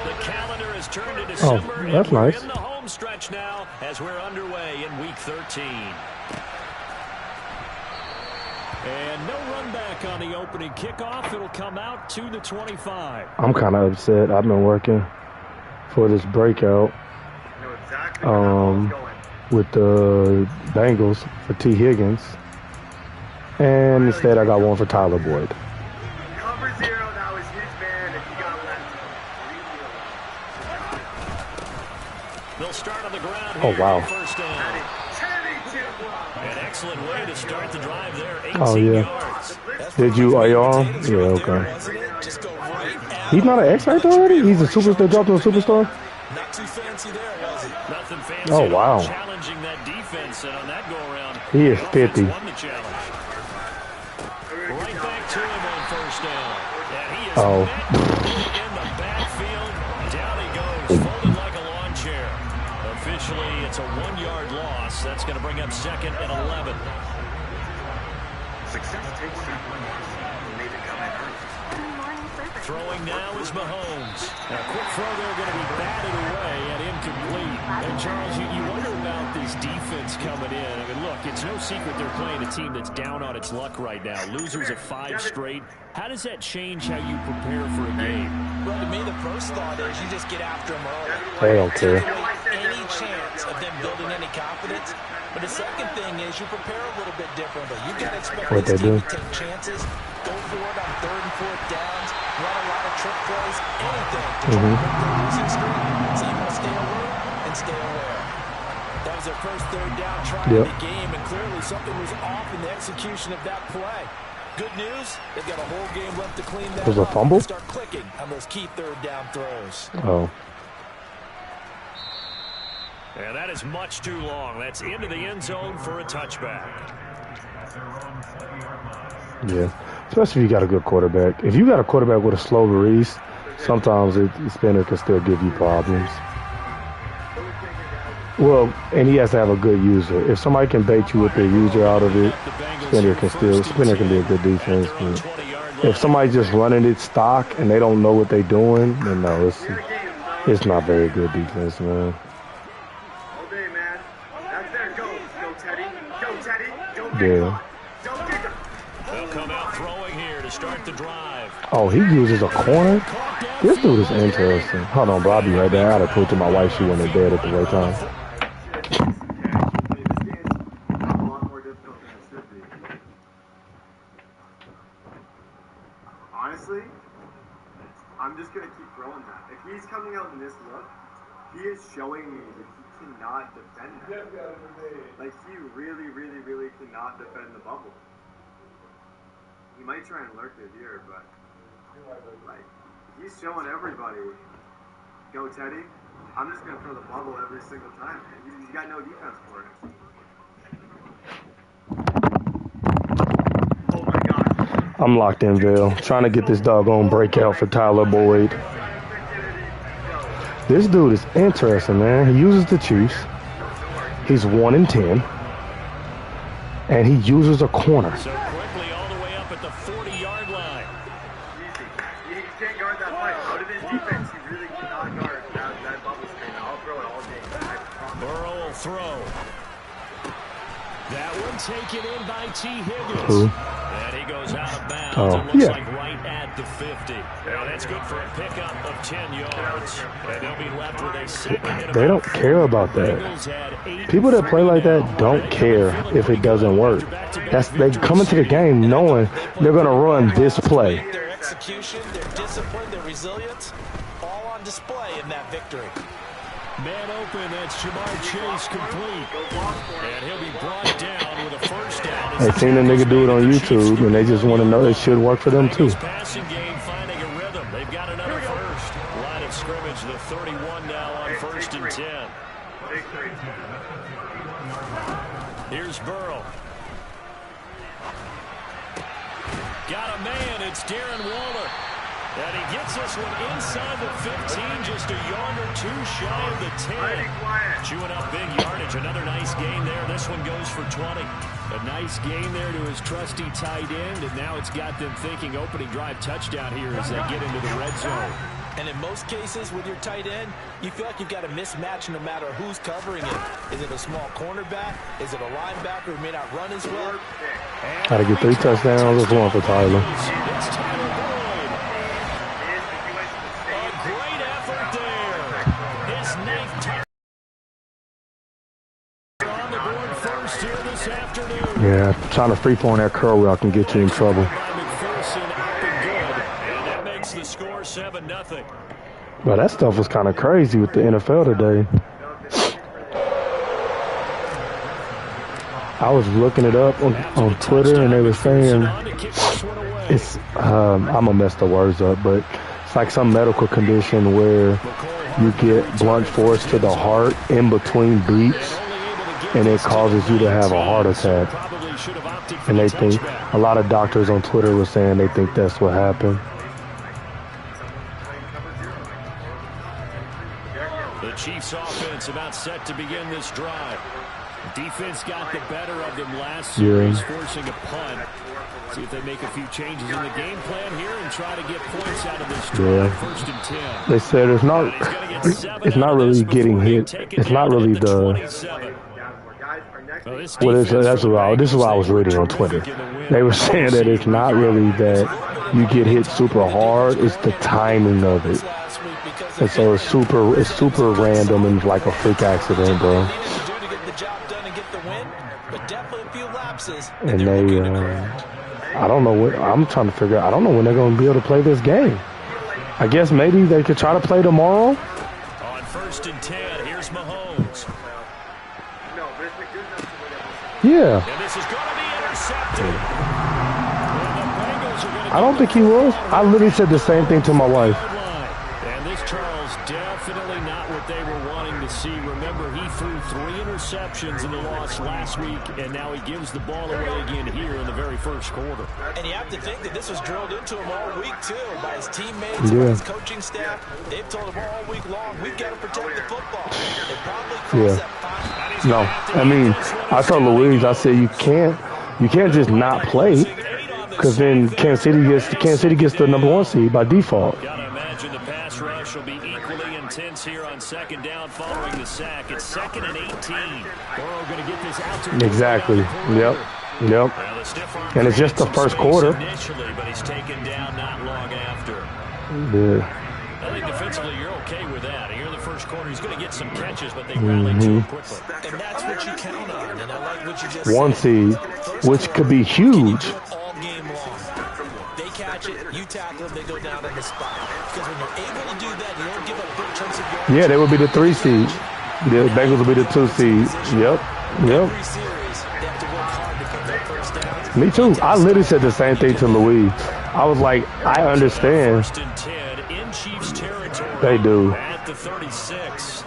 The calendar has turned to December. Oh, that's nice. We're in the home stretch now as we're underway in Week 13. And no run back on the opening kickoff. It'll come out to the 25. I'm kind of upset. I've been working for this breakout with the Bengals for T. Higgins. And instead I got one for Tyler Boyd. Cover zero, that was his man, and he got left. They'll start on the ground Oh, here. wow. First down. An excellent way to start the drive there. 18 Oh, yeah. yards. Did you? Are you on? Yeah, okay. He's not an X-Factor already? He's a superstar, dropped to a superstar? Not too fancy there, was it? Nothing fancy. Oh, wow. Challenging that defense, and on that go-around, He is 50. won the challenge. Right back to him on first down. And he is Oh. met in the backfield. Down he goes, folded like a lawn chair. Officially, it's a 1-yard loss. That's going to bring up second and 11. Success takes that one. Made it come in early. Throwing now is Mahomes. A quick throw there going to be batted away and incomplete. And Charles, you wonder about this defense coming in. I mean, look, it's no secret they're playing a team that's down on its luck right now. Losers of 5 straight. How does that change how you prepare for a game? Well, to me, the first thought is you just get after them early. They don't care. Any chance of them building any confidence. But the second thing is you prepare a little bit differently. You've got to expect What this they team do? to take chances, go for it on 3rd and 4th downs, run a lot of trick plays, anything to try to break their losing streak. So you want to stay alert and stay aware. That was their first 3rd down try in the game, and clearly something was off in the execution of that play. Good news, they've got a whole game left to clean that There's a up fumble? and start clicking on those key 3rd down throws. Oh. And that is much too long. That's into the end zone for a touchback. Yeah. Especially if you got a good quarterback. If you got a quarterback with a slow release, sometimes the spinner can still give you problems. Well, and he has to have a good user. If somebody can bait you with their user out of it, spinner can be a good defense. But if somebody's just running it stock and they don't know what they're doing, then no, it's not very good defense, man. Yeah. They'll come out throwing here to start the drive. Oh, he uses a corner? This dude is interesting. Hold on, bro. I'll be right there. I gotta prove to my wife she went in bed at the right time. Honestly, I'm just going to keep throwing that. If he's coming out in this look, he is showing me that he cannot defend that. Like, he really, really, really cannot defend the bubble. He might try and lurk it here, but, like, he's showing everybody, go Teddy. I'm just going to throw the bubble every single time. He's got no defense for it. Oh my God. I'm locked in, Vale. Trying to get this doggone breakout for Tyler Boyd. This dude is interesting, man. He uses the Chiefs. He's 1-10. And he uses a corner. So quickly all the way up at the 40-yard line. Easy. He can't guard that fight. Out of his defense, he really cannot guard that bubble screen. I'll throw it all game. Burrow will throw. That one taken in by T. Higgins. Who? And he goes out of bounds. Oh, it looks yeah. like right at the 50. Now that's good for a pickup of 10 yards. And they'll be left with a second. They don't care about that. People that play like that don't care if it doesn't work. They come into the game knowing they're going to run this play. Their execution, their discipline, their resilience, all on display in that victory. Man open, that's Jamar Chase complete. And he'll be brought down with a first down. They seen a nigga do it on YouTube, and they just want to know it should work for them too. Passing game finding a rhythm. They've got another first. Line of scrimmage, the 31 now on 1st and 10. Here's Burrow. Got a man, it's Darren Waller. And he gets this one inside the 15, just a yard or two shy of the 10. Chewing up big yardage. Another nice gain there. This one goes for 20. A nice gain there to his trusty tight end, and now it's got them thinking opening drive touchdown here as they get into the red zone. And in most cases with your tight end, you feel like you've got a mismatch no matter who's covering it. Is it a small cornerback? Is it a linebacker who may not run as well? Got to get 3 touchdowns. That's one for Tyler. It's Tyler Boyd. A great effort there. His 9th touchdown on the board first here this afternoon. Yeah, trying to free form that curl wheel can get you in trouble. The score 7-0. But that stuff was kind of crazy with the NFL today. I was looking it up on Twitter, and they were saying it's I'm gonna mess the words up, but it's like some medical condition where you get blunt force to the heart in between beats, and it causes you to have a heart attack. And they think, a lot of doctors on Twitter were saying they think that's what happened. The Chiefs offense about set to begin this drive. Defense got the better of them last series, forcing a punt. See if they make a few changes in the game plan here and try to get points out of this drive. 1st and 10. They said it's not really getting hit. It's not really the. This is what I was reading on Twitter. They were saying that it's not really that you get hit super hard. It's the timing of it. And so it's super random and like a freak accident, bro. And they, I don't know what, I'm trying to figure out, I don't know when they're going to be able to play this game. I guess maybe they could try to play tomorrow. On 1st and 10, here's Mahomes. Yeah. And this is going to be intercepted. I don't think he was. I literally said the same thing to my wife. Definitely not what they were wanting to see. Remember, he threw 3 interceptions in the loss last week, and now he gives the ball away again here in the very first quarter. And you have to think that this was drilled into him all week, too, by his teammates, by his coaching staff. They've told him all week long, we've got to protect the football. They probably crossed that fine. No, I mean, I told Louise, I said, you can't just not play, because then Kansas City gets the #1 seed by default. Gotta imagine the pass rush will be equally intense here on 2nd down following the sack. It's 2nd and 18. Burrow going to get this out to Exactly. Yep. And it's just the first quarter. Initially, but he's taken down not long after. Yeah. I think defensively you're okay with that. Here in the first quarter, he's going to get some catches, but they rally to him quickly. And that's what you count on. And I like what you just said. 1 seed, which could be huge. All game long. They catch it, you tackle them, they go down on the spot. Because when you're able to do that, you don't give up big chunks of yards. Yeah, they would be the 3 seed. The Bengals will be the 2 seed. Yep. Every series, they have to work hard to put that first down. Me too. I literally said the same thing to Louise. I was like, I understand. 1st and 10 in Chiefs territory. They do. At the 36.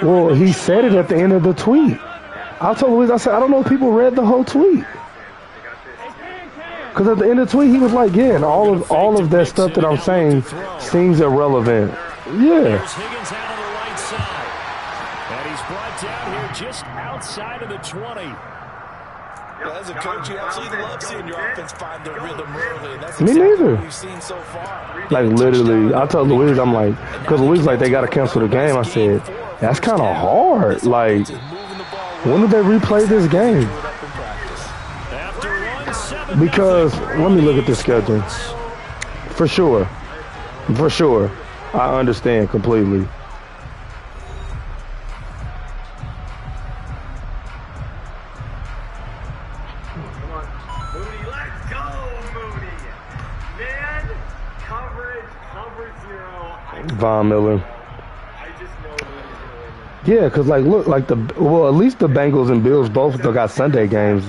Well, he said it at the end of the tweet. I told Louise, I said, I don't know if people read the whole tweet. Because at the end of the tweet, he was like, yeah, and all of that stuff that I'm saying seems irrelevant. Yeah. Higgins out on the right side. And he's brought down here just outside of the 20. Well, as a coach, you absolutely love seeing your offense find their rhythm early. And that's Me exactly neither. what we've seen so far. Like, literally, I told Louise, I'm like, because Louise like, they got to cancel the game. I said, that's kind of hard. Like, when did they replay this game? Because, let me look at the schedule. For sure. I understand completely. Von Miller. Yeah, because, like, look, like at least the Bengals and Bills both got Sunday games.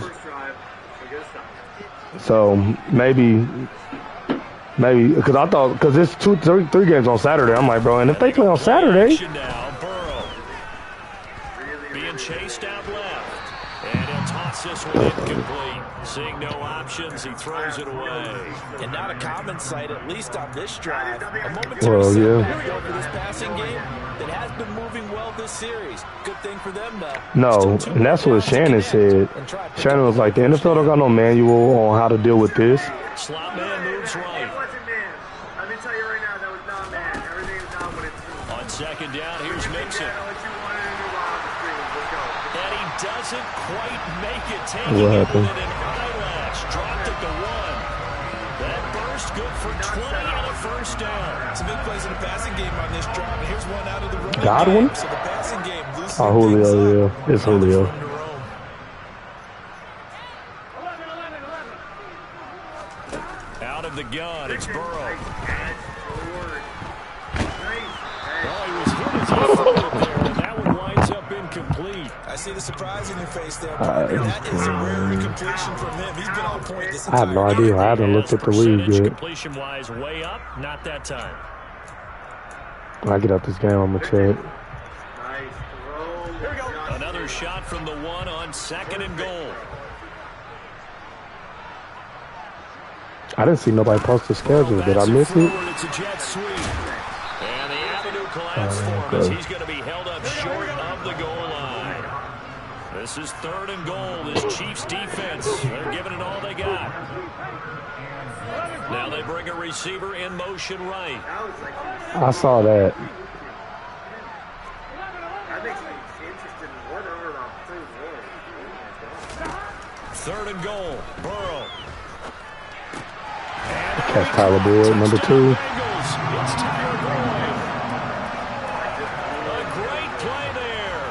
So maybe, because I thought, because it's 3 games on Saturday. I'm like, bro, and if they play on Saturday. Being chased out left. And he'll toss this one incomplete. Seeing no options, he throws it away. And not a common sight, at least on this drive. A momentary setback over this passing game that has been moving well this series. Good thing for them, though. No, and that's what Shannon said. Shannon was like, the NFL don't got no manual on how to deal with this. Slot man moves right. It wasn't man. Let me tell you right now, that was not man. Everything is not what it seems. On second down, here's Mixon. What you wanted to do on the screen. Let's go. And he doesn't quite make it. Taking it with an eyelash. Dropped it to 1. That burst good for 20 and a first down. Some big plays in the passing game on this drive. And here's one out of the running Godwin? game. So the passing game loosening Oh, Julio, things up. yeah. It's Julio. Out of the gun, it's Burrow. Oh, he was hit as he threw it there, and that one winds up incomplete. I see the surprise in your face there, partner. That is a rare incompletion from him. He's been on point this I have no entire idea. I haven't looked at the league yet. Completion-wise, way up, not that time. When I get out this game, I'm going to check. Nice throw. Here we go. Another shot from the 1 on 2nd and goal. I didn't see nobody post the schedule. Did I miss it? It's a jet sweep. And the avenue collapsed for him as he's going to be held up short of the goal line. This is 3rd and goal. This Chiefs defense, they're giving it all they got. Now they bring a receiver in motion right. I saw that. That makes me interested in whatever I'm 3rd and goal. Burrow. That's Tyler Boyd, number 2. It's Tyler Boyd. A great play there.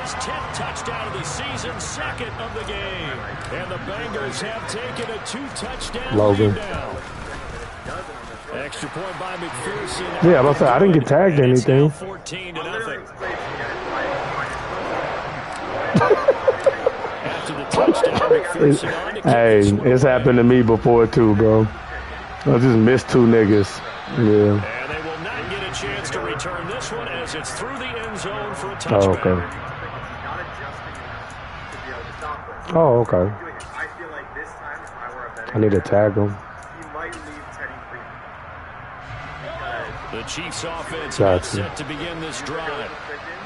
His 10th touchdown of the season, 2nd of the game. And the Bengals have taken a 2-touchdown lead now. Extra point by McPherson. Yeah, I'm about to say, I didn't get tagged or anything. 14 to nothing. After the touchdown, McPherson on to Hey, it's happened to me before too, bro. I just missed 2 niggas. Yeah. And they will not get a chance to return this one as it's through the end zone for a touchback. Oh, okay. Oh, okay. I feel like this time, if I were a betting I need to tag him. he might leave Teddy free. The Chiefs offense Gotcha. set to begin this drive.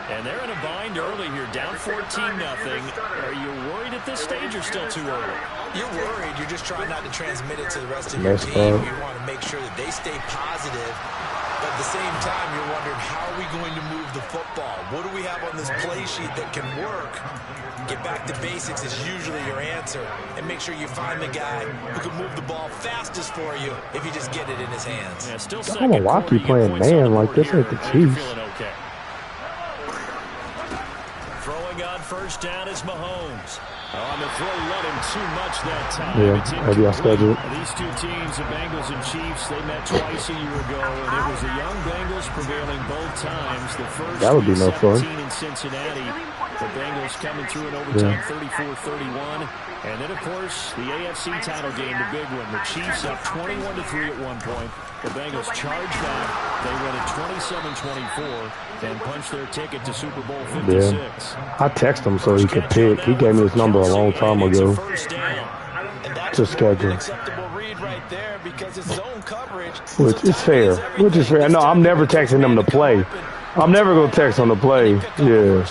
And they're in a bind early here, down 14-0. Are you worried at this stage or still too early? You're worried. You're just trying not to transmit it to the rest of your team. You want to make sure that they stay positive. But at the same time, you're wondering, how are we going to move the football? What do we have on this play sheet that can work? Get back to basics is usually your answer. And make sure you find the guy who can move the ball fastest for you if you just get it in his hands. Yeah, still I don't know why I keep playing man like this ain't the Chiefs. Okay. Throwing on first down is Mahomes. On the throw, let him too much that time. Yeah, maybe I scheduled. These two teams, the Bengals and Chiefs, they met twice a year ago, and it was the young Bengals prevailing both times. The first That would be no fun. 17 in Cincinnati. The Bengals coming through in overtime, 34-31. And then, of course, the AFC title game, the big one. The Chiefs up 21-3 at one point. The Bengals charge back. They win at 27-24 and punch their ticket to Super Bowl 56. Yeah. I texted him so he could pick. He gave me his number a long time ago to schedule. Which is fair. Which is fair. No, I'm never texting him to play. I'm never going to text him to play. Yeah.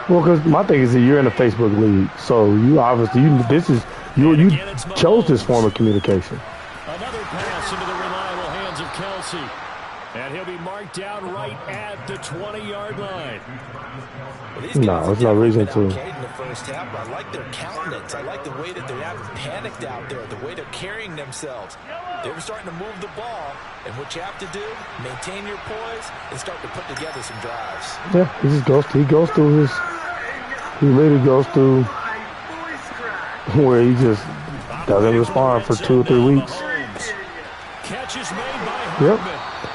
Well, because my thing is that you're in a Facebook league, so you obviously you chose this form of communication. Another pass into the reliable hands of Kelsey, and he'll be marked down right at the 20-yard line. No, there's no reason to. In the first half, I like their countenance. I like the way that they're not panicked out there, the way they're carrying themselves. They're starting to move the ball, and what you have to do, maintain your poise and start to put together some drives. Yeah, he goes through he really goes through where he just doesn't respond for 2 or 3 weeks. Catches made by Yep,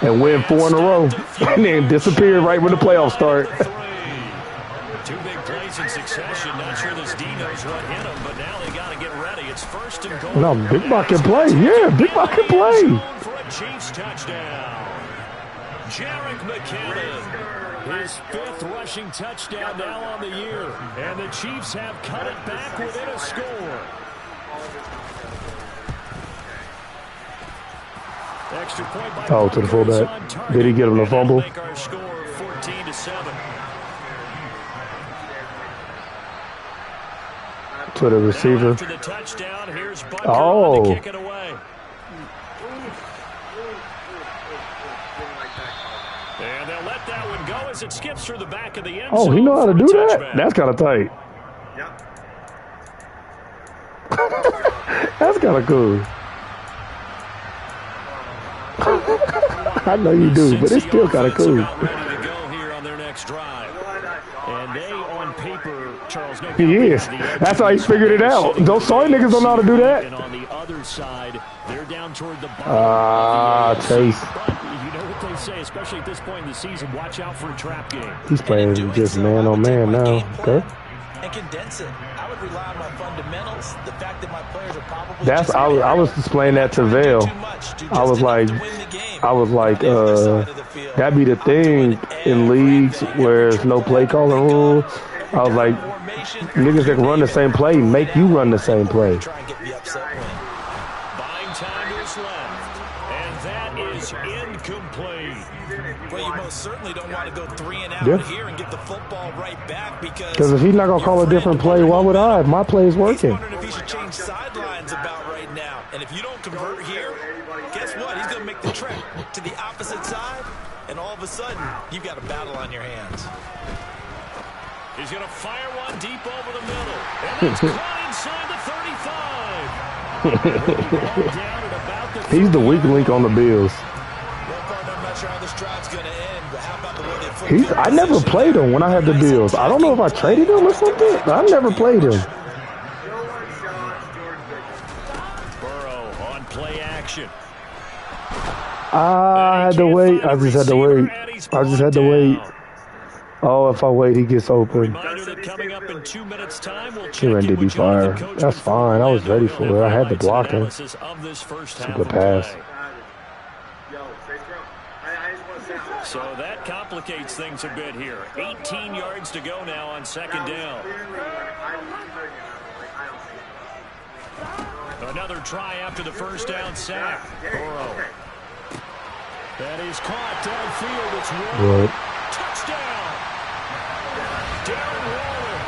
and win 4 in a row, and then disappear right when the playoffs start. 2 big plays in succession. Not sure this D knows what hit him, but now they got to get ready. It's 1st and goal. No, Big Bot can play. Yeah, Big Bot can play. For a Chiefs touchdown. Jarek McKinnon. His 5th rushing touchdown now on the year. And the Chiefs have cut it back within a score. Extra point by to the fullback. Did he get him the fumble? Make our score 14-7. To the receiver. After the touchdown, here's Butker on to kick it away. And they'll let that one go as it skips through the back of the end zone. Oh, he know how to do that? Touchback. That's kind of tight. Yep. That's kind of cool. I know you do, but it's still kind of cool. Ready to go here on their next drive. And they, on paper, Charles, no He is. That's how he figured it out. Those soy niggas don't know how to do that. And on the other side, they're down toward the bottom. Chase. But you know what they say, especially at this point in the season, watch out for a trap game. He's playing just man on man now. Okay. And condense it. I would rely on my fundamentals. The fact that my players are probably I was displaying that to Vail. I was like, that'd be the thing in leagues where there's no play calling rule. I was like, niggas that can run the same play, make you run the same play. Try and get the upset win. Buying time is left, and that is incomplete. Well, you most certainly don't want to go 3 and out here and get the football right back because if he's not gonna call a different play, why would I? My play is working. He's wondering if he should change sidelines about right now. And if you don't convert here, guess what? He's gonna make the trip to the opposite side, and all of a sudden, you've got a battle on your hands. He's going to fire one deep over the middle. And it's caught inside the 35. He's the weak link on the Bills. I'm not sure how this drive's going to end, but how about the way they flip? I never played him when I had the Bills. I don't know if I traded him or something, but I never played him. Burrow on play action. I had to wait. I just had to wait. Oh, if I wait, he gets open. Reminder that coming up in 2 minutes' time, we'll check He ran DB fire. That's fine. I was ready for it. I had to block him. Super pass. So that complicates things a bit here. 18 yards to go now on second down. Another try after the first down sack. Burrow. That is caught downfield. It's Waller. Touchdown. Darren Waller.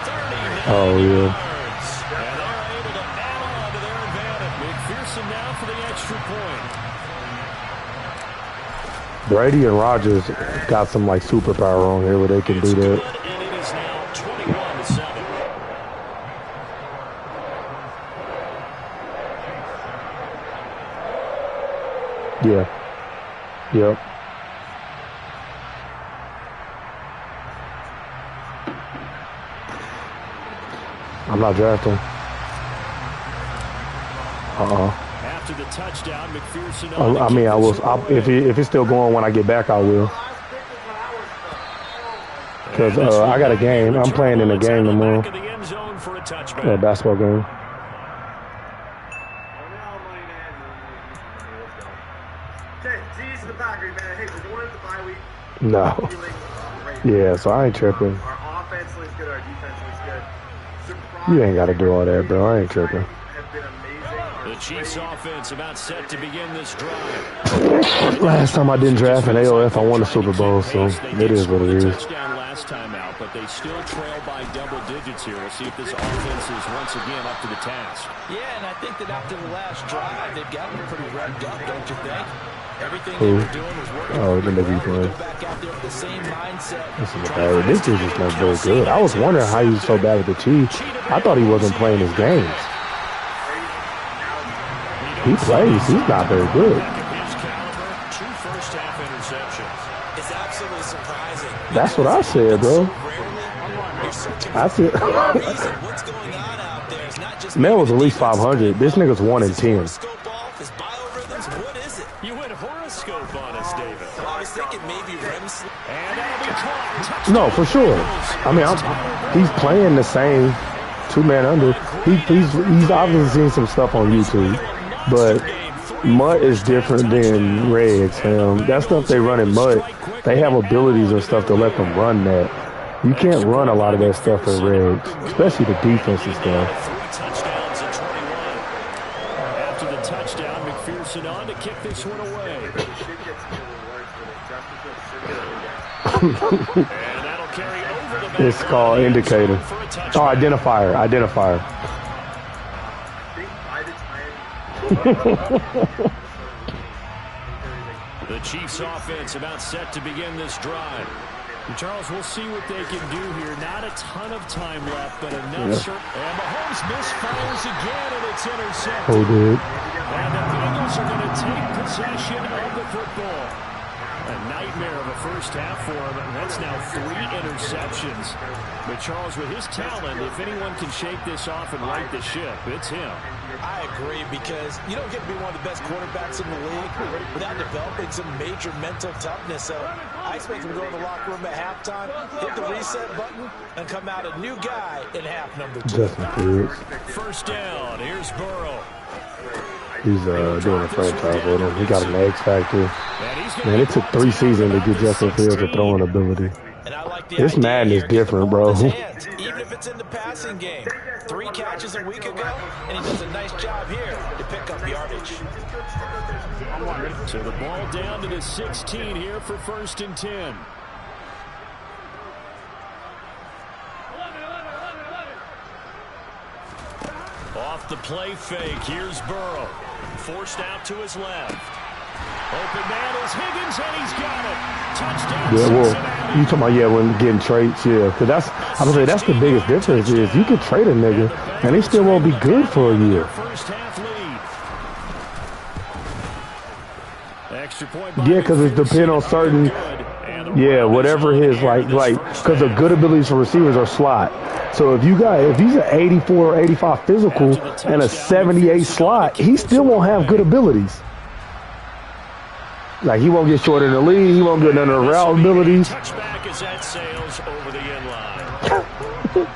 39 yeah. yards. And they're able to add on to their advantage. McPherson now for the extra point. Brady and Rodgers got some like superpower on here where they can do that. And it is now 21-7. Yeah. Yep. I'm not drafting. After the touchdown, McPherson. I mean, I was. If it's still going when I get back, I will. Because I got a game. I'm playing in a game tomorrow. A basketball game. No. Yeah, so I ain't tripping. Our offense looks good, our defense looks good. You ain't got to do all that, bro. I ain't tripping. The Chiefs offense about set to begin this drive. Last time I didn't draft an AOF, I won the Super Bowl, so it is what it is. Touchdown last time out, but they still trail by double digits here. We'll see if this offense is once again up to the task. Yeah, and I think that after the last drive, they've gotten pretty revved up, don't you think? Everything they were doing was working. Oh, then they be playing. Back out there with the same mindset. This dude is not very good. I was wondering how he was so bad with the Chiefs. I thought he wasn't playing his games. He plays. He's not very good. Two first-half interceptions. It's absolutely surprising. That's what I said, bro. I said. What's going on out there? It's not just Mel was at least 500. This nigga's 1 in 10. His biorhythms, what is it? You went horoscope on us, David. I was thinking maybe REM sleep. And that'll be caught. No, for sure. I mean, he's playing the same two-man under. He's obviously seen some stuff on YouTube, but Mutt is different than Regs, fam. That stuff they run in Mutt, they have abilities and stuff to let them run that. You can't run a lot of that stuff in Regs, especially the defensive stuff. 3 touchdowns in 21. After the touchdown, McPherson on to kick this one away. And that'll carry over the back. It's called indicator. Oh, identifier. The Chiefs offense about set to begin this drive. And Charles, we'll see what they can do here. Not a ton of time left, but enough. And Mahomes misfires again, and it's intercepted. Oh, dude. And the Bengals are going to take possession of the football. A nightmare of a first half for him, and that's now 3 interceptions. But Charles, with his talent, if anyone can shake this off and right the ship, it's him. I agree, because you don't get to be one of the best quarterbacks in the league without developing some major mental toughness. So I expect him to go in the locker room at halftime, hit the reset button, and come out a new guy in half number 2. First down, here's Burrow. He's doing a franchise with him. He got an X factor. Man, it took 3 seasons to get Justin Fields a throwing ability. This Madden is different, bro. Even if it's in the passing game. 3 catches a week ago, and he does a nice job here to pick up yardage. So the ball down to the 16 here for 1st and 10. Off the play fake, here's Burrow. Forced out to his left. Open man is Higgins, and he's got it. Touchdown, Cincinnati. You talking about, when getting trades, because that's, I would say that's the biggest difference is you can trade a nigga, and he still won't be good for a year. First half lead. Extra point. Yeah, because it depends on certain, whatever his, because the good abilities for receivers are slot. So if he's an 84 or 85 physical and a 78 slot, he still won't have good abilities. Like, he won't get short in the lead. He won't get none of the route abilities. Touchback as that sails over the end line.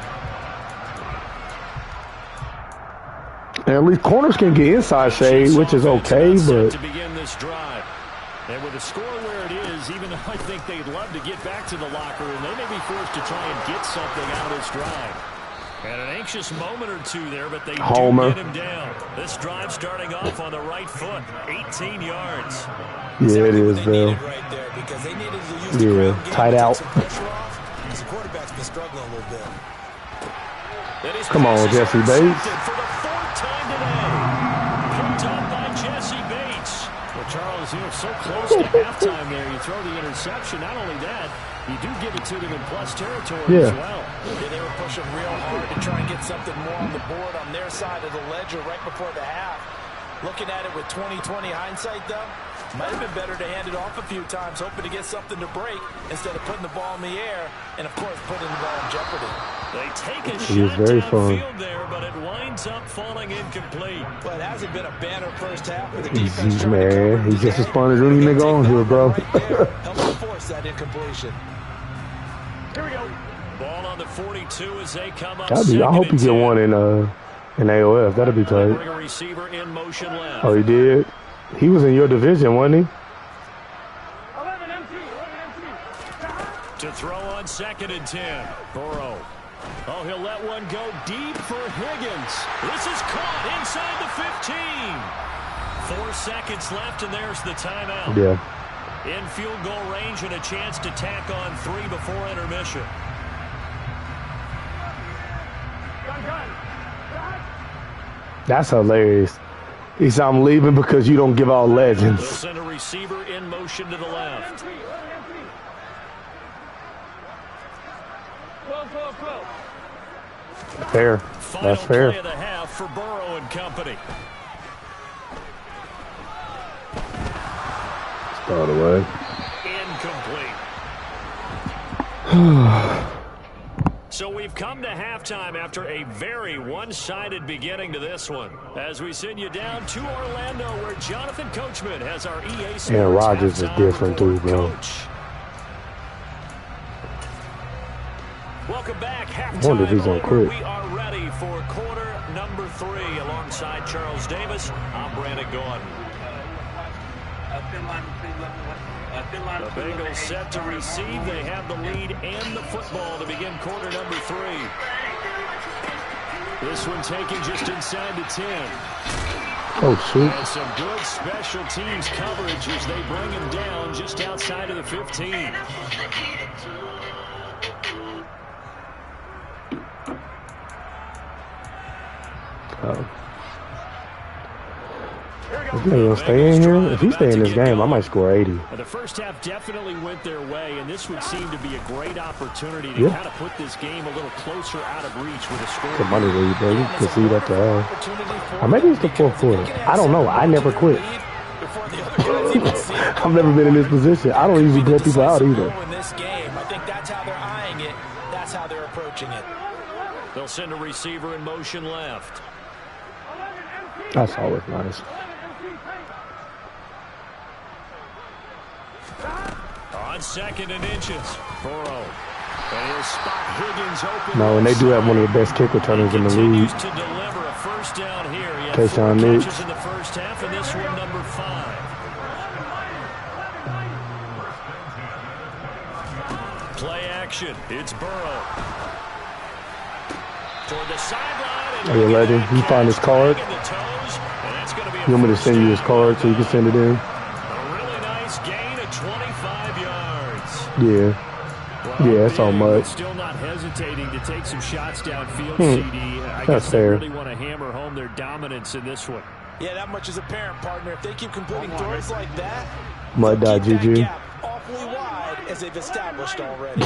And at least corners can get inside shade, which is okay, but... To begin this drive. And with the score where it is, even though I think they'd love to get back to the locker room, they may be forced to try and get something out of this drive. And an anxious moment or two there, but they do get him down. This drive starting off on the right foot, 18 yards. Yeah, it is, Bill. Tight out. The quarterback's been struggling a little bit. Come on, Jesse Bates. For the 4th time today. Picked up by Jesse Bates. Well, Charles, so close to halftime there. You throw the interception. Not only that, you do give it to them in plus territory as well. They were pushing real hard to try and get something more on the board on their side of the ledger right before the half. Looking at it with 20/20 hindsight, though, might have been better to hand it off a few times, hoping to get something to break instead of putting the ball in the air and, of course, putting the ball in jeopardy. They take a shot downfield there, but it winds up falling incomplete. But it hasn't been a banner first half for the defense. Man, he's just as fun as any nigga on here, bro. Help force that incompletion. Here we go. Ball on the 42 as they come up. I hope you get one in AOF. That'd be tight. Bring a receiver in motion left. Oh, he did? He was in your division, wasn't he? To throw on 2nd and 10. Burrow. Oh, he'll let one go deep for Higgins. This is caught inside the 15. 4 seconds left, and there's the timeout. Yeah. In field goal range and a chance to tack on 3 before intermission. That's hilarious. He said, I'm leaving because you don't give out legends. They'll send a receiver in motion to the left. Fair. That's fair. Final play of the half for Burrow and company. Start away. Incomplete. So we've come to halftime after a very one-sided beginning to this one. As we send you down to Orlando, where Jonathan Coachman has our EA Sports. And Rodgers is different too, bro. Welcome back. Halftime. I wonder if he's on quick. We are ready for quarter number 3. Alongside Charles Davis, I'm Brandon Gordon. The Bengals set to receive. They have the lead and the football to begin quarter number 3. This one taken just inside the 10. Oh, shoot. And some good special teams coverage as they bring him down just outside of the 15. Is he gonna stay in here? If he stay in this game, I might score 80. The first half definitely went their way, and this would seem to be a great opportunity to kind of put this game a little closer out of reach with a score. It's a money lead, bro. You can see that to half. Or maybe it's the fourth quarter. I don't know. I never quit. I've never been in this position. I don't usually blow people out either. In this game, I think that's how they're eyeing it. That's how they're approaching it. They'll send a receiver in motion left. That's always nice. On 2nd and inches, Burrow. And he'll spot Higgins open. No, and they do have one of the best kick returners in the league. To deliver a first down here. He had 4 Tayshaun catches in the first half, and this one number 5. Play action. It's Burrow. Toward the sideline. Hey, legend, you find his card? You want me to send you his card so you can send it in? A really nice gain of 25 yards. Yeah. Well, yeah, that's all much. Still not hesitating to take some shots downfield, CD. I guess fair. they really want to hammer home their dominance in this one. Yeah, that much is apparent, partner. If they keep completing throws like that, Mud.GG. awfully wide as they've established already.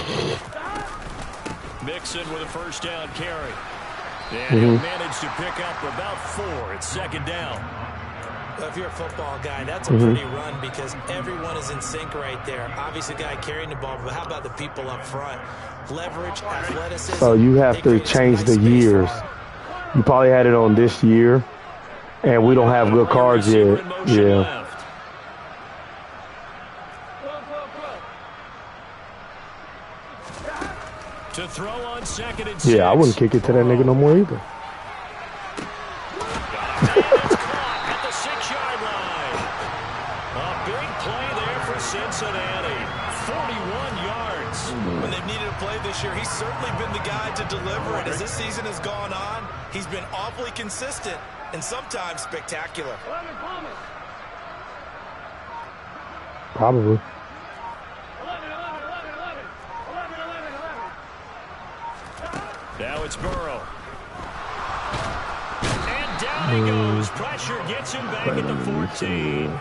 Mixon with a first down carry. And he'll manage to pick up about 4. It's 2nd down. Well, if you're a football guy, that's a pretty run because everyone is in sync right there. Obviously, the guy carrying the ball, but how about the people up front? Leverage, athleticism. So you have to change the years. You probably had it on this year, and we don't have good cards yet. Yeah. To throw on 2nd and 6. Yeah, I wouldn't kick it to that nigga no more either. At the 6-yard line. A big play there for Cincinnati. 41 yards. When they've needed a play this year, he's certainly been the guy to deliver it. As this season has gone on, he's been awfully consistent and sometimes spectacular. Probably. Now it's Burrow. And down he goes. Pressure gets him back at the 14.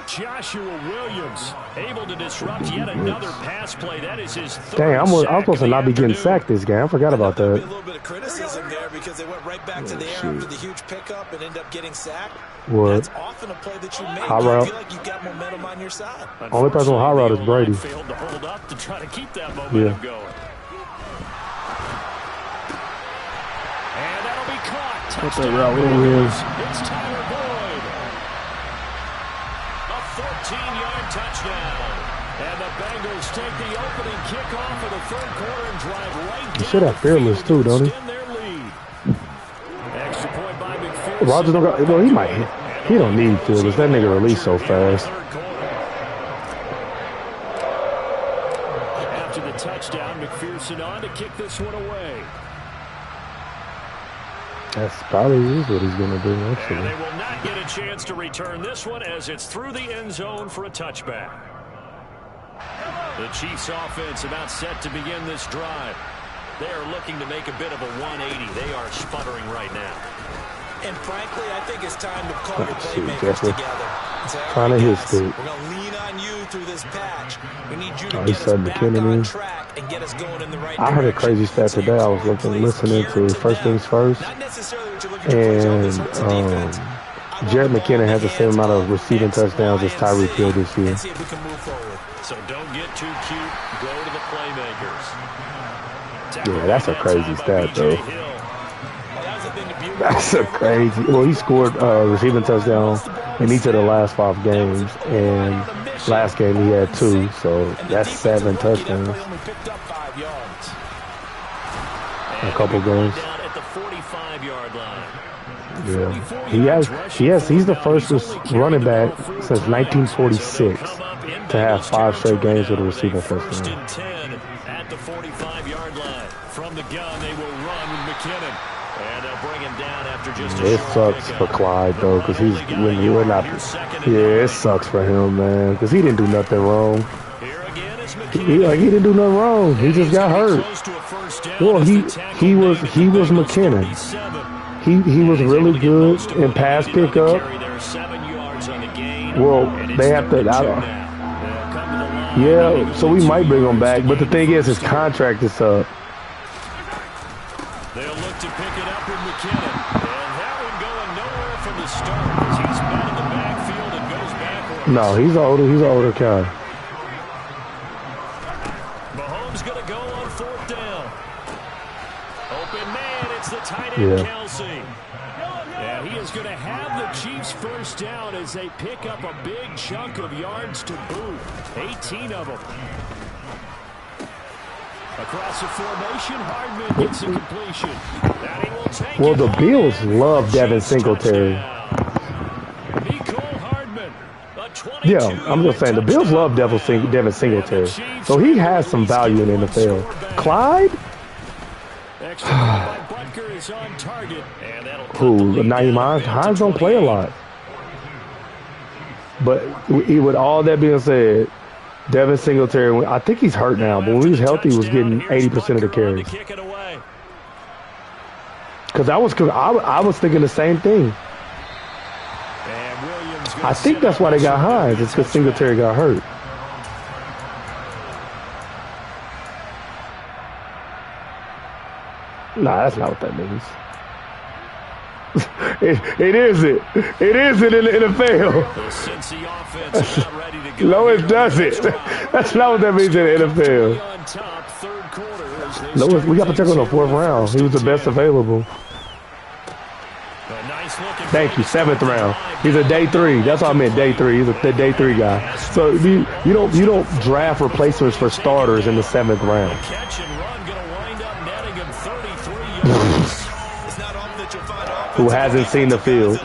Joshua Williams able to disrupt yet another pass play. That is his third. Dang, I'm supposed to not be getting sacked this game. I forgot about that. A little bit of criticism there because they went right back to the air after the huge pickup and end up getting sacked. What? That's often a play that you make. Hot You route. feel like you've got momentum on your side. Only person with hot route is Brady. Failed to hold up to try to keep that momentum going. And that'll be caught. Touchdown. It's Tyler Boyd. A 14-yard touchdown. And the Bengals take the opening kickoff of the 3rd quarter and drive right down. He should have fearless too, don't he? Extend their lead. Extra point by McPherson. Rodgers don't got. Well, he might. He don't need fearless. That nigga released so fast. After the touchdown, McPherson on to kick this one away. That's probably is what he's going to do, actually. And they will not get a chance to return this one as it's through the end zone for a touchback. The Chiefs offense about set to begin this drive. They are looking to make a bit of a 180. They are sputtering right now. And frankly, I think it's time to call your playmakers together. Trying to hit stick. We're going to lean on you through this patch. We need you to he get us said back McKinnon on track and get us going in the right I heard a crazy stat today. I was listening to First Things First. And Jared McKinnon has the same amount of receiving touchdowns as Tyreek Hill this year. So don't get too cute. Go to the playmakers. Yeah, that's a crazy stat, though. That's a crazy. Well, he scored receiving touchdown in each of the last 5 games, and last game he had 2, so that's 7 touchdowns. A couple games. At the 45-yard line. Yeah. He's the first running back since 1946 to have 5 straight games with a receiving touchdown. At the 45-yard line. From the gun, they will run with McKinnon. And they'll bring him down after just a It sucks for Clyde, though, because we're not. Yeah, it sucks for him, man, because he didn't do nothing wrong. He didn't do nothing wrong. He just got hurt. Well, he was McKinnon. He was really good in pass pickup. Well, they have to. Yeah, so we might bring him back, but the thing is, his contract is up. They'll look to pick it up with McKinnon. And that one going nowhere from the start as he's met in the backfield and goes backwards. No, he's an older guy. Mahomes going to go on 4th down. Open man, it's the tight end, Kelsey. And he is going to have the Chiefs first down as they pick up a big chunk of yards to boot. 18 of them. Across the formation, Hardman gets a completion. And he will take well, the Bills love Devin Singletary. Yeah, I'm just saying, the Bills love Devin Singletary. So he has some value in the NFL. Clyde? Who? Naeem Hines don't play a lot. But with all that being said, Devin Singletary, I think he's hurt now, but when he was healthy, he was getting 80% of the carries. Because I was thinking the same thing. I think that's why they got Hines. It's because Singletary got hurt. Nah, that's not what that means. It isn't. It isn't in the NFL. No, it doesn't. That's not what that means in the NFL. No, we got Pacheco in the 4th round. He was the best available. Thank you. 7th round. He's a day 3. That's what I meant. Day 3. He's the day 3 guy. So you don't draft replacements for starters in the 7th round. Who hasn't seen the field? You've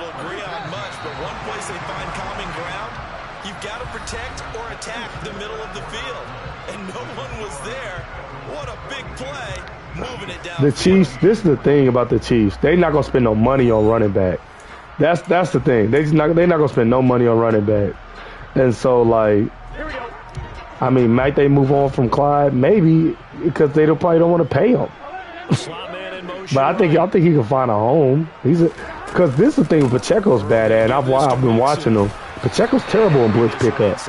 got to protect or attack the middle of the field, and no one was there. What a big play, moving it down. The Chiefs. This is the thing about the Chiefs. They're not gonna spend no money on running back. That's the thing. They're not gonna spend no money on running back. And so, like, I mean, might they move on from Clyde? Maybe, because they probably don't want to pay him. But I think he can find a home. Because this is the thing with Pacheco's bad at, and I've been watching him. Pacheco's terrible in blitz pickup,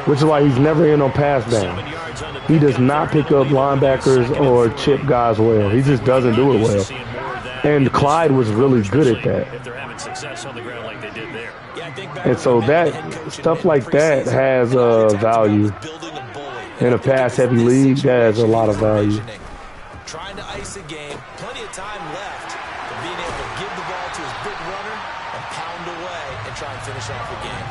which is why he's never in on pass down. He does not pick up linebackers or chip guys well. He just doesn't do it well. And Clyde was really good at that. And so that stuff like that has value. In a pass-heavy league, that has a lot of value. Trying to ice a game, plenty of time left, but being able to give the ball to his big runner and pound away and try and finish off the game.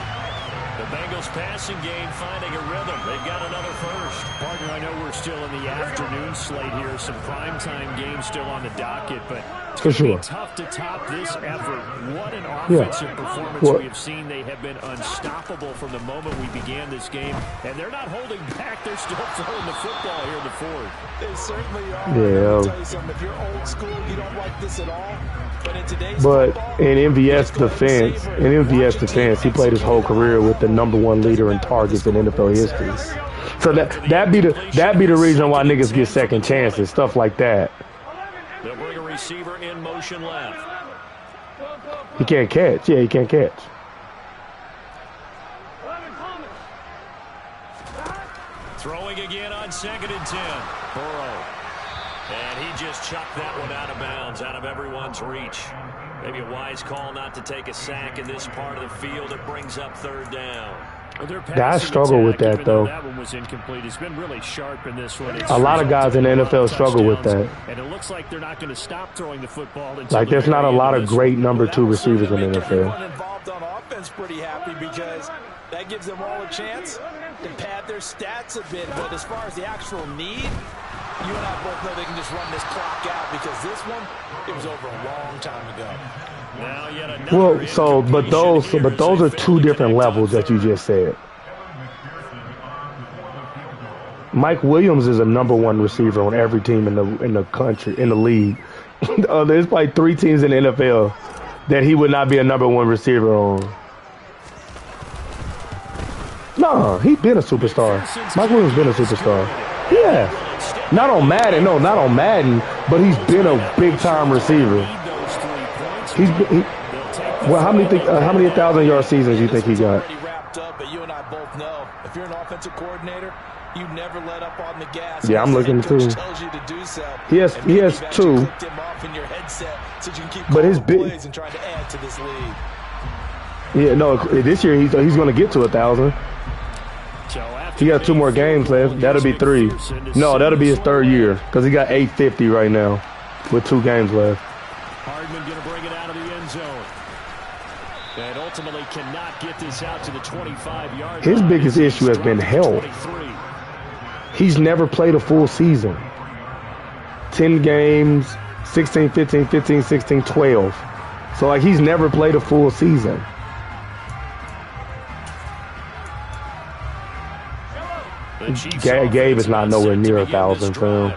The Bengals passing game finding a rhythm. They've got another first. Partner, I know we're still in the afternoon slate here. Some primetime games still on the docket, but it's going to be tough to top this effort. What an offensive performance we have seen. They have been unstoppable from the moment we began this game, and they're not holding back. They're still throwing the football here in the 4th. They certainly are. Yeah. I'll tell you something. If you're old school, you don't like this at all. But in today's in MVS defense, he played his whole career with the #1 leader in targets in NFL history. So that be the reason why niggas get second chances, stuff like that. They'll bring a receiver in motion left. He can't catch. Yeah, he can't catch. Throwing again on 2nd and 10. Burrow. And he just chucked that one out of bounds, out of everyone's reach. Maybe a wise call not to take a sack in this part of the field. It brings up 3rd down. I struggle with that, though. That one was incomplete. It's been really sharp in this one. A lot of guys in the NFL struggle with that. And it looks like they're not going to stop throwing the football. Like, there's not a lot of great #2 receivers in the NFL. Everyone involved on offense pretty happy because that gives them all a chance to pad their stats a bit. But as far as the actual need, you and I both know they can just run this clock out because this one, it was over a long time ago. Well, but those are two different levels that you just said. Mike Williams is a #1 receiver on every team in the country, in the league. There's probably 3 teams in the NFL that he would not be a #1 receiver on. No, he's been a superstar. Mike Williams been a superstar. Yeah. Not on Madden, not on Madden, but he's been a big-time receiver. Well, how many 1,000-yard seasons do you think he got? But you and I both know, if you're an offensive coordinator, you never let up on the gas. Yeah, I'm looking too. He has 2. But his big. Yeah, no. This year he's going to get to 1,000. He got 2 more games left. That'll be 3. No, that'll be his 3rd year because he got 850 right now with 2 games left. Hardman going to bring it out of the end zone. And ultimately cannot get this out to the 25-yard line. His biggest issue has been health. He's never played a full season. 10 games, 16, 15, 15, 16, 12. So, like, he's never played a full season. Gabe is not nowhere near 1,000 for him.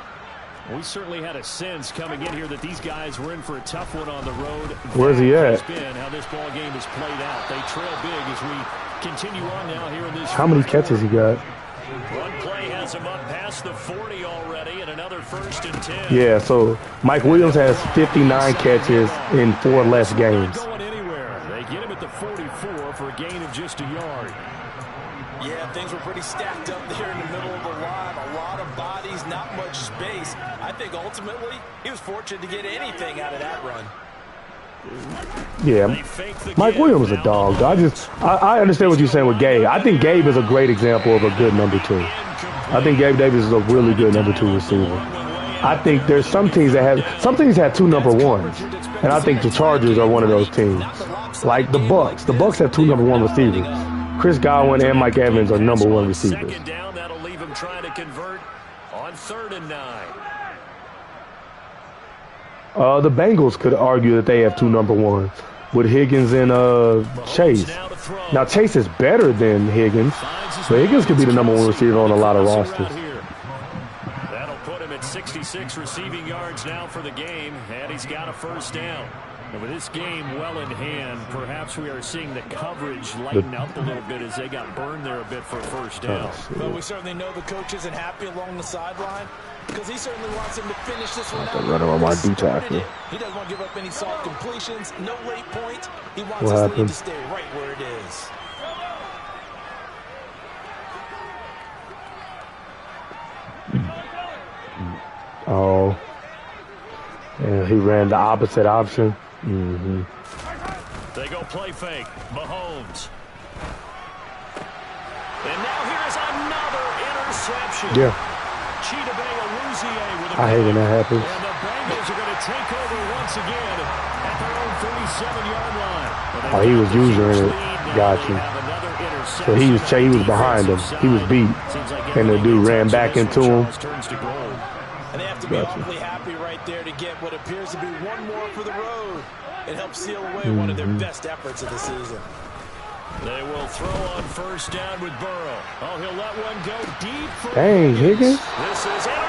We certainly had a sense coming in here that these guys were in for a tough one on the road. Where's he at? How this ball game is played out. They trail big as we continue on now here in this. How many catches he got? One play has him up past the 40 already, and another 1st and 10. Yeah, so Mike Williams has 59 catches in 4 less games. Not going anywhere. They get him at the 44 for a gain of just a yard. Yeah, things were pretty stacked up there in the middle of the line. A lot of bodies, not much space. I think ultimately he was fortunate to get anything out of that run. Yeah, Mike Williams is a dog. I understand what you're saying with Gabe. I think Gabe is a great example of a good #2. I think Gabe Davis is a really good #2 receiver. I think there's some teams that have 2 #1s, and I think the Chargers are one of those teams. Like the Bucks. The Bucks have 2 #1 receivers. Chris Godwin and Mike Evans are #1 receivers. Second down, that'll leave him trying to convert on 3rd and 9. The Bengals could argue that they have 2 #1s with Higgins and Chase. Now Chase is better than Higgins, so Higgins could be the #1 receiver on a lot of rosters. That'll put him at 66 receiving yards now for the game, and he's got a 1st down. And with this game well in hand, perhaps we are seeing the coverage lighten up a little bit as they got burned there a bit for a 1st down. But we certainly know the coach isn't happy along the sideline because he certainly wants him to finish this one out. Running on my D tackle. He doesn't want to give up any soft completions, no late points. He wants his lead to stay right where it is. Oh. And he ran the opposite option. They go play fake. Mahomes. And now here's another interception. Yeah. With I hate when that happens. And the Bengals are going to take over once again at their own 37-yard line. Oh, he was using it. Got you. So he was behind him. He was beat. And the dude ran back into him. And they have to be awfully happy right there to get what appears to be one more for the road. It helps seal away one of their best efforts of the season. They will throw on 1st down with Burrow. Oh, he'll let one go deep. Dang, Higgins.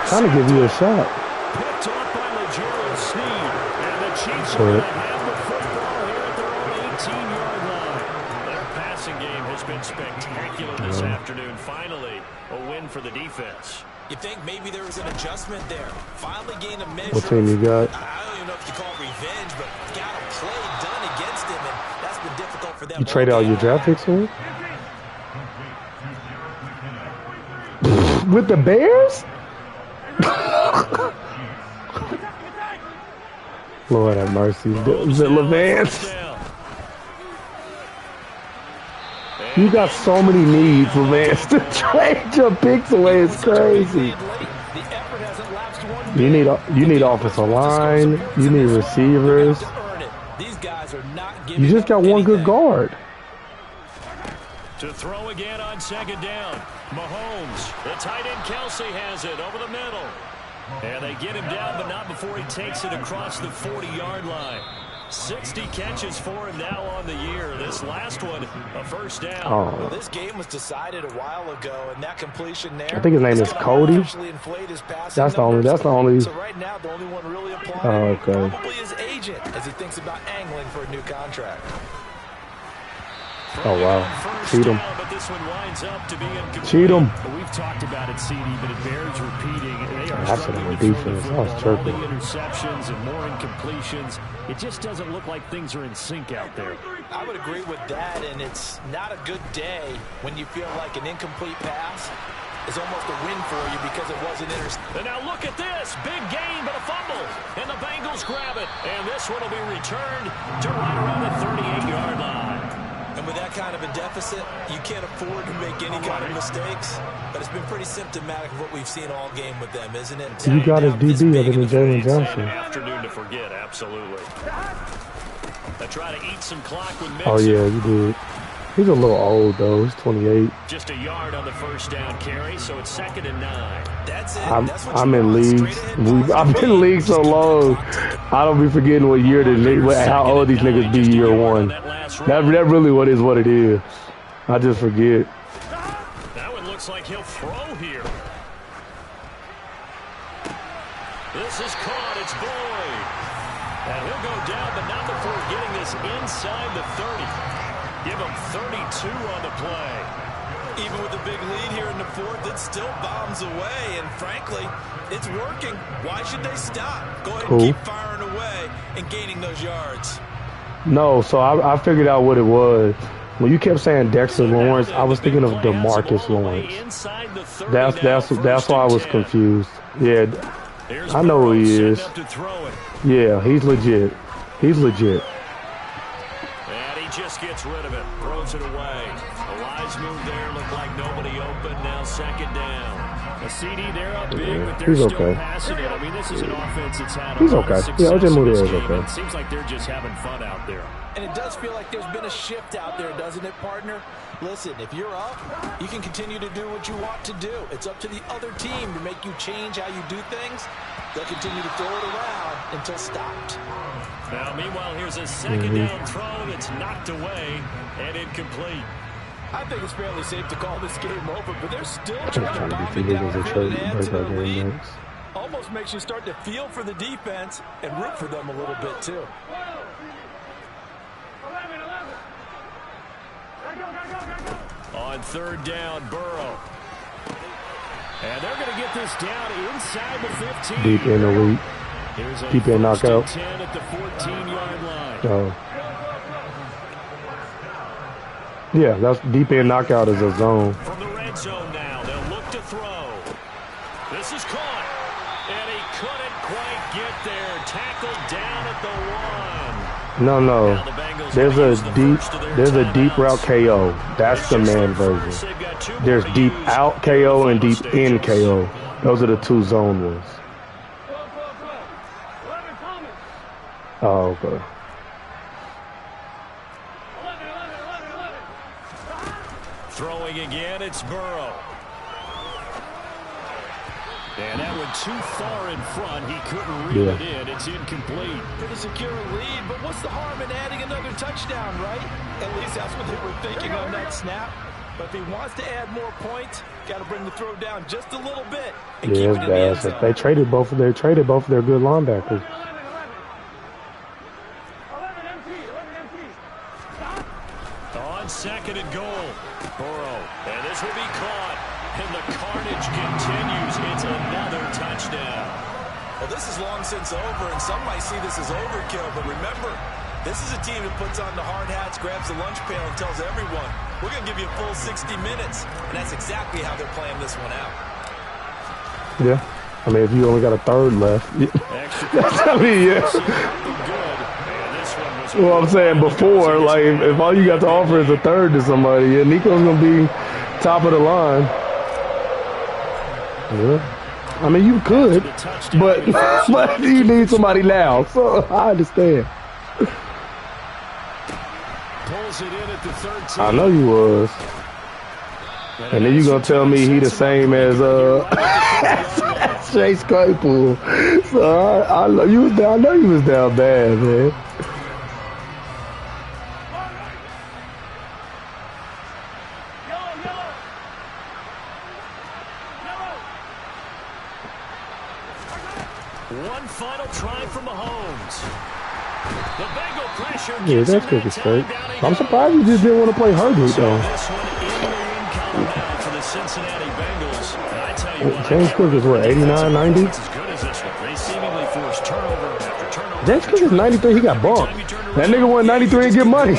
Trying to give you a shot. Picked off by L'Jarius Sneed. And the Chiefs are going to have the football here at their own 18-yard line. Their passing game has been spectacular this afternoon. Finally, a win for the defense. You think maybe there was an adjustment there. Finally gained a measure. What team you got? I don't even know if you call it revenge, but got a play done against him, and that's been difficult for them. You traded all your draft picks for him? With the Bears? Lord have mercy. Levance. You got so many needs, Levance, to trade your picks away. It's crazy. You need offensive line. You need receivers. You just got one good guard. To throw again on 2nd down. Mahomes, the tight end Kelsey has it over the middle. And they get him down, but not before he takes it across the 40-yard line. 60 catches for him now on the year. This last one, a first down. Oh. Well, this game was decided a while ago, and that completion there. I think his name is Cody. That's the only. So right now, the only one really applying. Oh, okay. Probably his agent as he thinks about angling for a new contract. Oh wow, cheat him. Cheat him. We've talked about it, CD, but it bears repeating. They are That's struggling an to defense. I was throw the chirping. interceptions and more incompletions. It just doesn't look like things are in sync out there. I would agree with that, and it's not a good day when you feel like an incomplete pass is almost a win for you because it wasn't intercepted. And now look at this. Big gain, but a fumble. And the Bengals grab it. And this one will be returned to right around the 38-yard line. And with that kind of a deficit, you can't afford to make any kind of mistakes. But it's been pretty symptomatic of what we've seen all game with them, isn't it? You got his DB other than Jalen Johnson. An afternoon to forget, absolutely. They try to eat some clock with Mixon. Oh yeah, you did. He's a little old though. He's 28. Just a yard on the first down carry, so it's 2nd and 9. That's it. I'm in leagues. I've been in leagues so long. I don't be forgetting what year how old these niggas be year one. That really what it is. I just forget. That one looks like he'll throw here. This is caught. It's Boyd. And he'll go down, but not before getting this inside the 30. Give him 32 on the play. Even with the big lead here in the fourth, it still bombs away. And frankly, it's working. Why should they stop? Go ahead and keep firing away and gaining those yards. No, so I figured out what it was. When you kept saying Dexter Lawrence, I was thinking of DeMarcus Lawrence. That's why I was confused. Yeah, I know who he is. Yeah, he's legit. He's legit. And he just gets rid of it, throws it away. A wise move there, looked like nobody open. Now 2nd down. A CD, they're up big, but they're still passing it. I mean, this is an offense that's had a lot of success in this game. It seems like they're just having fun out there. And it does feel like there's been a shift out there, doesn't it, partner? Listen, if you're up, you can continue to do what you want to do. It's up to the other team to make you change how you do things. They'll continue to throw it around until stopped. Now, meanwhile, here's a 2nd down throw that's knocked away and incomplete. I think it's fairly safe to call this game over, but they're still trying to bomb it downfield and add to the lead. Almost makes you start to feel for the defense and root for them a little bit, too. On 3rd down, Burrow. And they're going to get this down inside the 15. Deep in the week. Deep in knockout. 10 at the 14-yard line. Oh. Yeah, that's deep in knockout is a zone. From the red zone now, they'll look to throw. This is caught. And he couldn't quite get there. Tackled down at the 1. No. There's a deep route KO. That's the man version. There's deep out KO and deep in KO. Those are the 2 zone ones. Oh, okay. Throwing again, it's Burrow. And that one too far in front. He couldn't reel it in. It's incomplete. Pretty secure lead, but what's the harm in adding another touchdown, right? At least that's what they were thinking on that snap. But if he wants to add more points, got to bring the throw down just a little bit. And keep it in the end zone. They traded both of their good linebackers. On 2nd and goal, Burrow, and this will be caught, and the carnage continues. It's another touchdown. Well, this is long since over, and some might see this as overkill, but remember, this is a team that puts on the hard hats, grabs the lunch pail, and tells everyone, we're going to give you a full 60 minutes, and that's exactly how they're playing this one out. Yeah. I mean, if you only got a third left. I mean, yeah. Well, I'm saying before, like, if all you got to offer is a third to somebody, yeah, Nico's going to be top of the line. Yeah. I mean, you could, but you need somebody now, so I understand. I know you was. And then you going to tell me he the same as Chase Claypool. So I know you was down bad, man. One final try from Mahomes. The Bengal pressure Yeah, that's good straight. I'm surprised you just didn't want to play Herbert, though. This one in the win column now for the Cincinnati Bengals. And I tell you what, James Cook is what, 89, 90? as good as this one. They seemingly force turnover after turnover. James Cook is 93. He got bumped. That nigga won 93 and get money.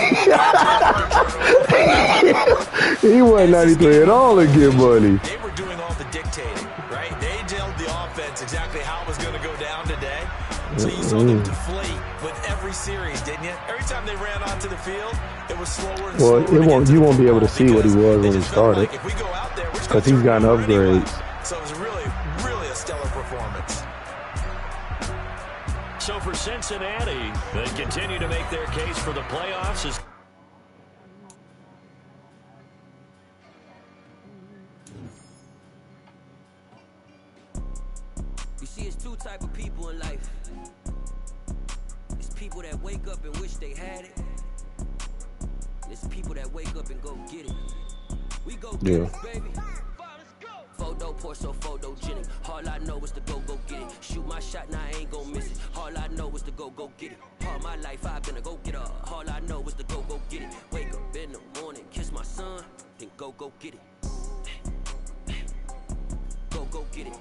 He won 93 at all and get money. They were doing all the dictating, right? They told the offense exactly how it was going to go down today. So you saw them deflate with every series, didn't you? Every time they ran onto the field, it was slower and slower. Well, you won't be able to see what he was when he started. If we go out there, because he's gotten upgrades. So it was really a stellar performance. So for Cincinnati, they continue to make their case for the playoffs. You see, it's two type of people in life. It's people that wake up and wish they had it. And it's people that wake up and go get it. We go get it, baby. Photo poor, so photogenic. All I know is to go get it. Shoot my shot, now I ain't gon' miss it. All I know is to go get it. All my life I've been a go getter. All I know is to go get it. Wake up in the morning, kiss my son, then go get it. Go get it.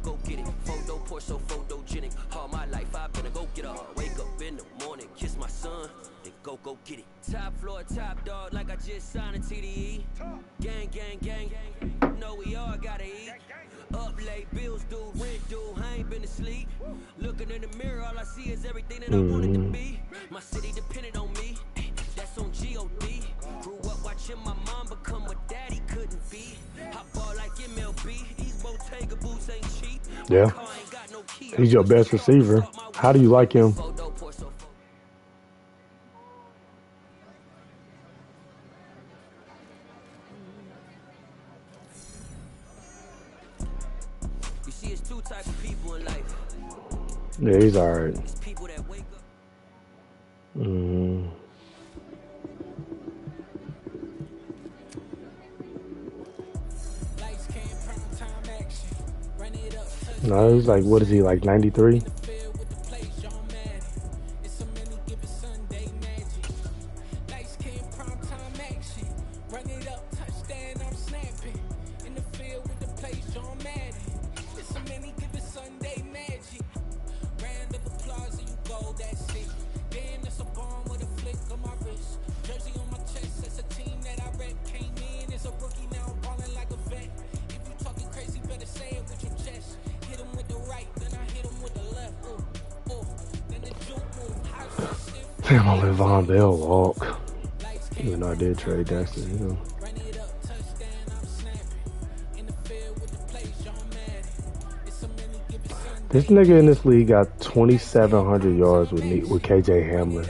Go get it. Photo poor, so photogenic. All my life I've been a go getter. Wake up in the morning, kiss my son, then go get it. Top floor, top dog, like I just signed a TDE. Gang, gang, gang. Know we all gotta eat. Up late, bills due, rent due. I ain't been asleep. Looking in the mirror, all I see is everything that I wanted to be. My city depended on me. That's on G.O.D. Grew up watching my mom become what daddy couldn't be. I ball like MLB. These Bottega boots ain't cheap. Yeah. He's your best receiver. How do you like him? You see, it's two type of people in life. Yeah, he's alright. It's people that wake up. No, he's like, what is he, like 93? Damn, I'll let Von Bell walk. Even though I did trade Dexter, you know. This nigga in this league got 2,700 yards with KJ Hamler.